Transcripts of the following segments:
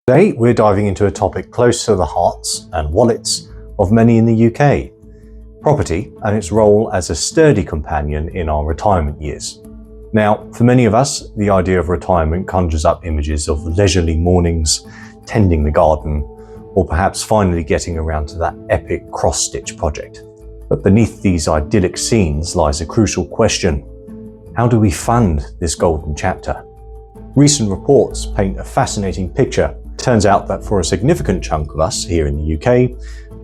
Today, we're diving into a topic close to the hearts and wallets of many in the UK: property and its role as a sturdy companion in our retirement years. Now, for many of us, the idea of retirement conjures up images of leisurely mornings, tending the garden, or perhaps finally getting around to that epic cross-stitch project. But beneath these idyllic scenes lies a crucial question: how do we fund this golden chapter? Recent reports paint a fascinating picture. Turns out that for a significant chunk of us here in the UK,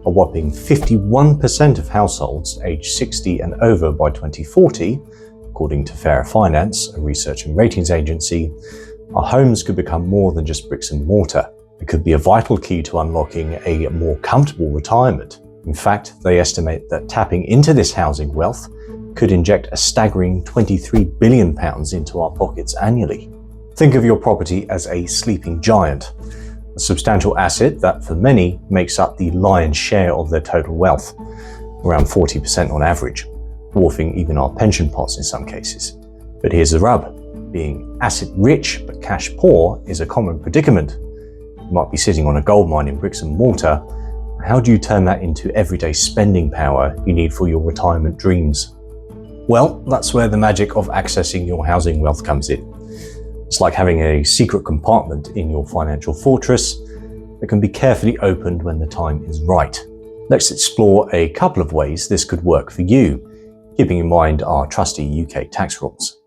a whopping 51% of households aged 60 and over by 2040, according to Fairer Finance, a research and ratings agency, our homes could become more than just bricks and mortar. It could be a vital key to unlocking a more comfortable retirement. In fact, they estimate that tapping into this housing wealth could inject a staggering £23 billion into our pockets annually. Think of your property as a sleeping giant, a substantial asset that for many makes up the lion's share of their total wealth, around 40% on average, dwarfing even our pension pots in some cases. But here's the rub: being asset rich but cash poor is a common predicament. You might be sitting on a goldmine in bricks and mortar. How do you turn that into everyday spending power you need for your retirement dreams? Well, that's where the magic of accessing your housing wealth comes in. It's like having a secret compartment in your financial fortress that can be carefully opened when the time is right. Let's explore a couple of ways this could work for you, keeping in mind our trusty UK tax rules.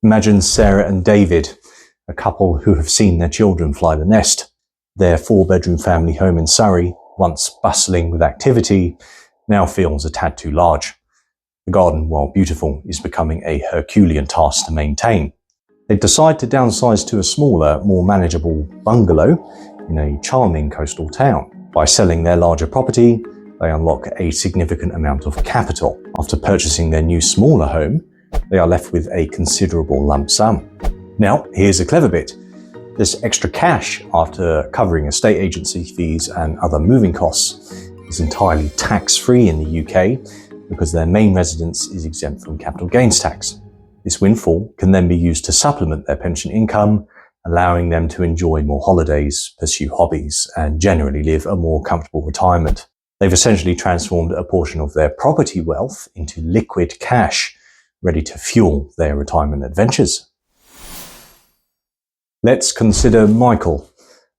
Imagine Sarah and David, a couple who have seen their children fly the nest. Their 4-bedroom family home in Surrey, once bustling with activity, now feels a tad too large. The garden, while beautiful, is becoming a Herculean task to maintain. They decide to downsize to a smaller, more manageable bungalow in a charming coastal town. By selling their larger property, they unlock a significant amount of capital. After purchasing their new smaller home, they are left with a considerable lump sum. Now, here's a clever bit. This extra cash, after covering estate agency fees and other moving costs, is entirely tax-free in the UK, because their main residence is exempt from capital gains tax. This windfall can then be used to supplement their pension income, allowing them to enjoy more holidays, pursue hobbies, and generally live a more comfortable retirement. They've essentially transformed a portion of their property wealth into liquid cash, ready to fuel their retirement adventures. Let's consider Michael,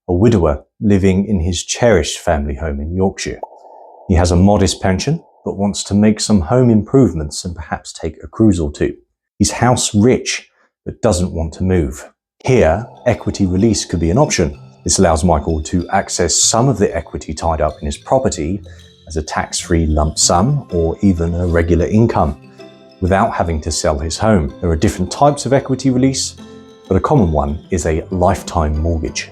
a widower living in his cherished family home in Yorkshire. He has a modest pension, but wants to make some home improvements and perhaps take a cruise or two. He's house rich, but doesn't want to move. Here, equity release could be an option. This allows Michael to access some of the equity tied up in his property as a tax-free lump sum or even a regular income, without having to sell his home. There are different types of equity release, but a common one is a lifetime mortgage.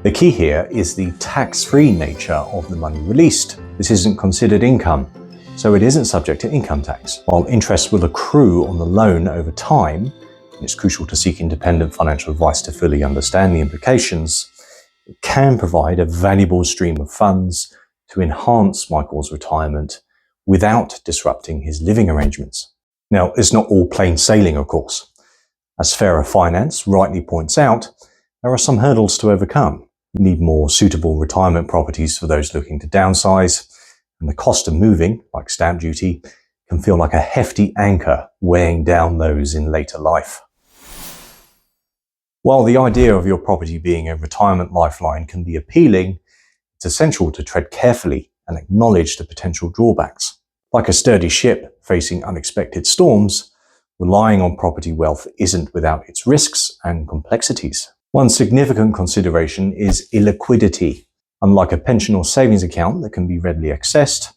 The key here is the tax-free nature of the money released. This isn't considered income, so it isn't subject to income tax. While interest will accrue on the loan over time, and it's crucial to seek independent financial advice to fully understand the implications, it can provide a valuable stream of funds to enhance Michael's retirement without disrupting his living arrangements. Now, it's not all plain sailing, of course. As Fairer Finance rightly points out, there are some hurdles to overcome. You need more suitable retirement properties for those looking to downsize, and the cost of moving, like stamp duty, can feel like a hefty anchor weighing down those in later life. While the idea of your property being a retirement lifeline can be appealing, it's essential to tread carefully and acknowledge the potential drawbacks. Like a sturdy ship facing unexpected storms, relying on property wealth isn't without its risks and complexities. One significant consideration is illiquidity. Unlike a pension or savings account that can be readily accessed,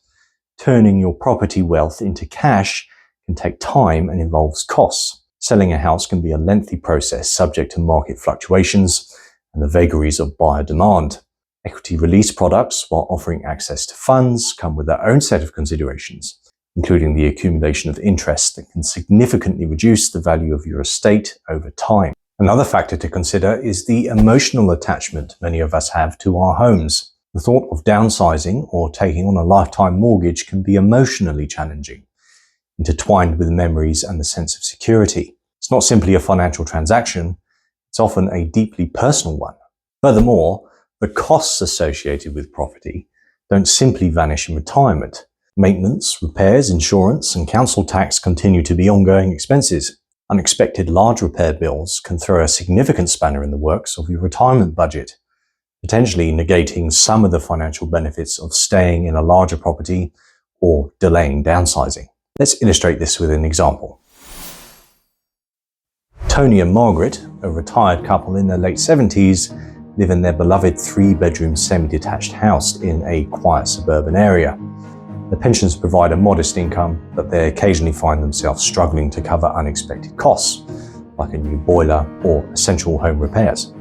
turning your property wealth into cash can take time and involves costs. Selling a house can be a lengthy process subject to market fluctuations and the vagaries of buyer demand. Equity release products, while offering access to funds, come with their own set of considerations, including the accumulation of interest that can significantly reduce the value of your estate over time. Another factor to consider is the emotional attachment many of us have to our homes. The thought of downsizing or taking on a lifetime mortgage can be emotionally challenging, intertwined with memories and the sense of security. It's not simply a financial transaction, It's often a deeply personal one. Furthermore, the costs associated with property don't simply vanish in retirement. Maintenance, repairs, insurance, and council tax continue to be ongoing expenses. Unexpected large repair bills can throw a significant spanner in the works of your retirement budget, potentially negating some of the financial benefits of staying in a larger property or delaying downsizing. Let's illustrate this with an example. Tony and Margaret, a retired couple in their late 70s, live in their beloved 3-bedroom semi-detached house in a quiet suburban area. Their pensions provide a modest income, but they occasionally find themselves struggling to cover unexpected costs, like a new boiler or essential home repairs.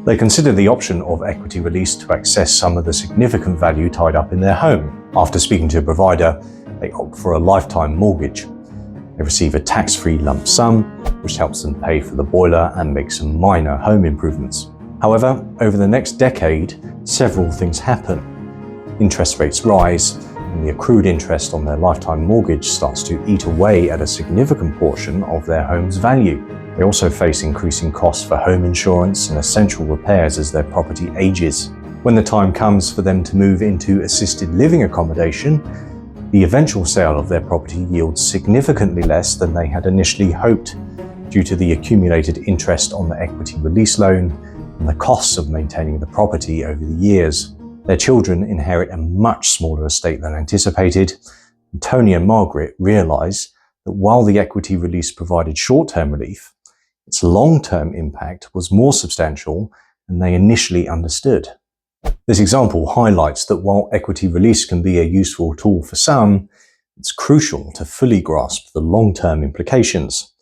They consider the option of equity release to access some of the significant value tied up in their home. After speaking to a provider, they opt for a lifetime mortgage. They receive a tax-free lump sum, which helps them pay for the boiler and make some minor home improvements. However, over the next decade, several things happen. Interest rates rise, and the accrued interest on their lifetime mortgage starts to eat away at a significant portion of their home's value. They also face increasing costs for home insurance and essential repairs as their property ages. When the time comes for them to move into assisted living accommodation, the eventual sale of their property yields significantly less than they had initially hoped due to the accumulated interest on the equity release loan and the costs of maintaining the property over the years. Their children inherit a much smaller estate than anticipated, and Tony and Margaret realise that while the equity release provided short-term relief, its long-term impact was more substantial than they initially understood. This example highlights that while equity release can be a useful tool for some, it's crucial to fully grasp the long-term implications,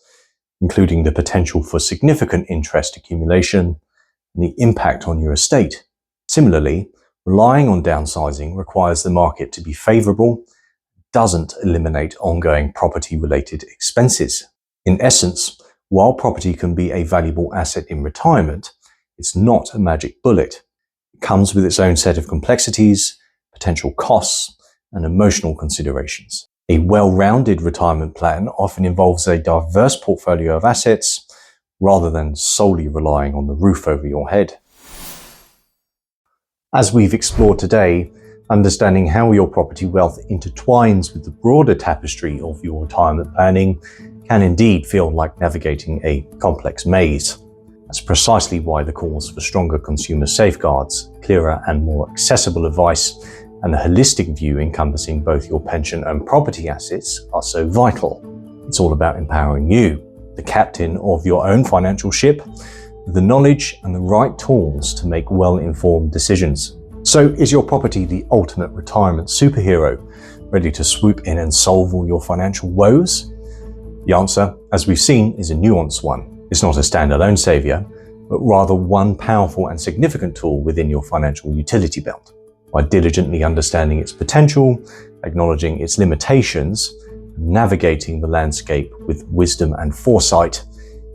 including the potential for significant interest accumulation and the impact on your estate. Similarly, relying on downsizing requires the market to be favourable, doesn't eliminate ongoing property-related expenses. In essence, while property can be a valuable asset in retirement, it's not a magic bullet. It comes with its own set of complexities, potential costs, and emotional considerations. A well-rounded retirement plan often involves a diverse portfolio of assets, rather than solely relying on the roof over your head. As we've explored today, understanding how your property wealth intertwines with the broader tapestry of your retirement planning can indeed feel like navigating a complex maze. That's precisely why the calls for stronger consumer safeguards, clearer and more accessible advice, and a holistic view encompassing both your pension and property assets are so vital. It's all about empowering you, the captain of your own financial ship, with the knowledge and the right tools to make well-informed decisions. So, is your property the ultimate retirement superhero, ready to swoop in and solve all your financial woes? The answer, as we've seen, is a nuanced one. It's not a standalone savior, but rather one powerful and significant tool within your financial utility belt. By diligently understanding its potential, acknowledging its limitations, and navigating the landscape with wisdom and foresight,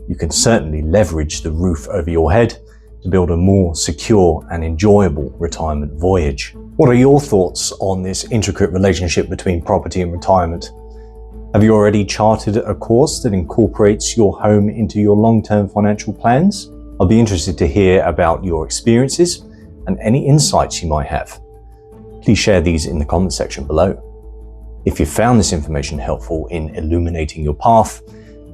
you can certainly leverage the roof over your head to build a more secure and enjoyable retirement voyage. What are your thoughts on this intricate relationship between property and retirement? Have you already charted a course that incorporates your home into your long-term financial plans? I'll be interested to hear about your experiences and any insights you might have. Please share these in the comment section below. If you found this information helpful in illuminating your path,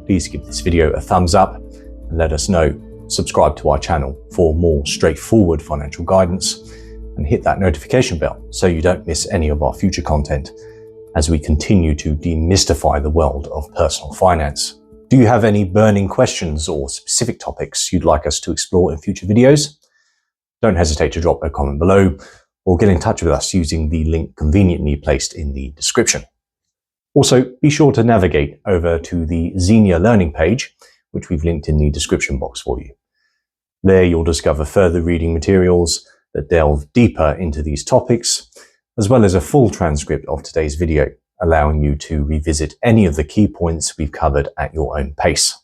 please give this video a thumbs up and let us know. Subscribe to our channel for more straightforward financial guidance and hit that notification bell so you don't miss any of our future content as we continue to demystify the world of personal finance. Do you have any burning questions or specific topics you'd like us to explore in future videos? Don't hesitate to drop a comment below or get in touch with us using the link conveniently placed in the description. Also, be sure to navigate over to the Xenia Learning page, which we've linked in the description box for you. There you'll discover further reading materials that delve deeper into these topics, as well as a full transcript of today's video, allowing you to revisit any of the key points we've covered at your own pace.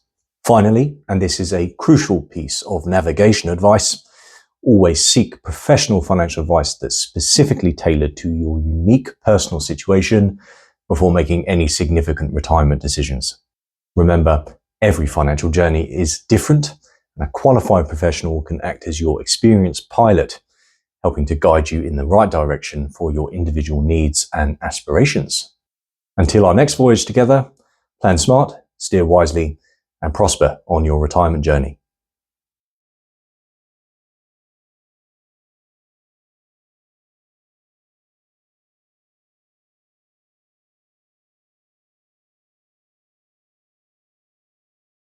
Finally, and this is a crucial piece of navigation advice, always seek professional financial advice that's specifically tailored to your unique personal situation before making any significant retirement decisions. Remember, every financial journey is different, A qualified professional can act as your experienced pilot, helping to guide you in the right direction for your individual needs and aspirations. Until our next voyage together, plan smart, steer wisely, and prosper on your retirement journey.